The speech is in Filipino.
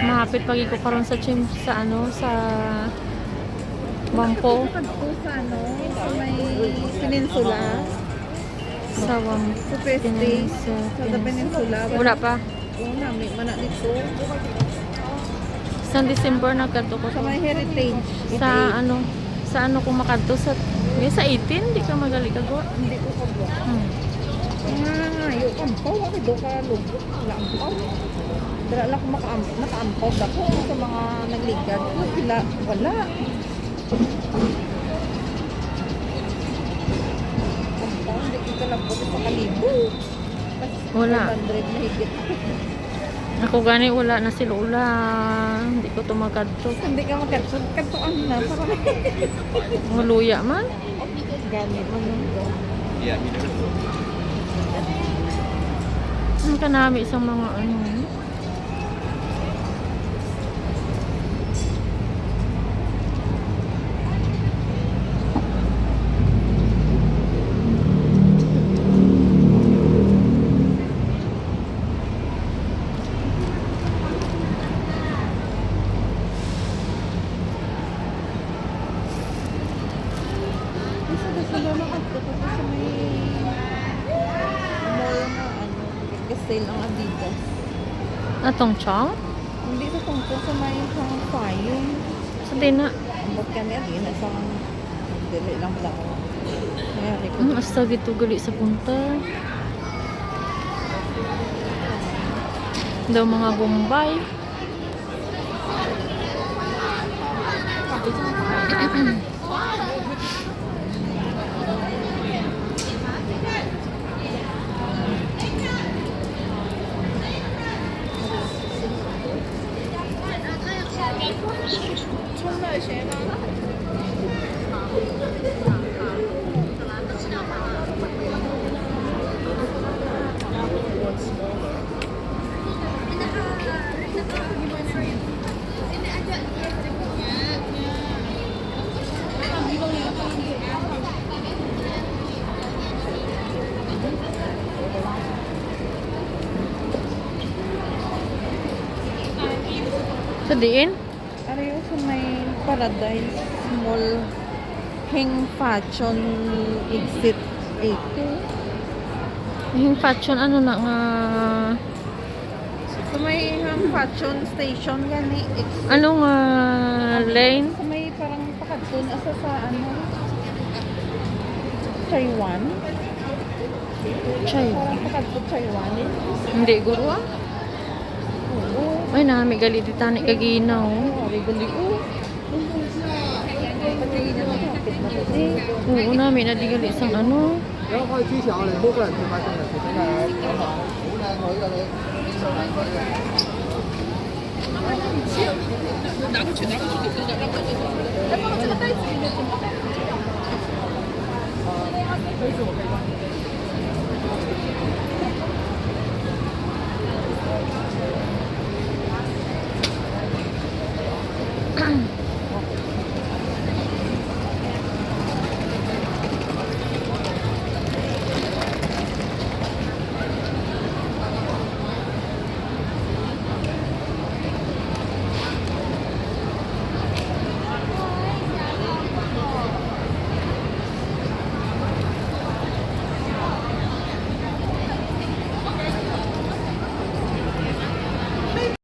Mahapit pagi ko karon sa sa ano sa Wampo. Sa ano, sa may peninsula. Sa Wampo. Sa first day. Sa the peninsula. Wala pa. Oo, namin. Mana dito. Sa December nagkadto ko Sa may heritage. sa ano ko makadto sa sa 18 di ka magali kagawa. Hindi ko kagwa. Nga, yung kampaw. Ako doon ka lubot. Wala ampaw. Dala lang ko makaampaw. Dako sa mga nagligad. Wala. Kampaw. Hindi kita lang po sa kalibo. Wala. 100 na higit. Ako gani wala na si Lola. Hindi ko to makadto. Hindi ka magkatuan na. Parang Maluya man. gani mo nung Ang kanami sa mga ano. sale ang Adidas. Atong chong? Hindi sa tungkol sa may isang flying. Sa din na. Ambot kami again, isang dili lang lang. Mayari ko. Asta gito gali sa punta. Daw mga Bombay. Sa diin? Ano yung sa may Paradise Mall Heng Fashion Exit 8. Yung fashion ano na nga Sa may Heng Fashion Station gani exit. ano nga lane? Sa may parang pakadun asa sa ano Taiwan. Chay. Parang pakadun Taiwan. Hindi guro ah. Oo. Ay nami gali ditani kaginaw. Ari gali o. Pati na kapit na pati. Oo nami na di gali isang ano. 然後可以知曉你每個人對發生嘅事真係好靚女嘅你。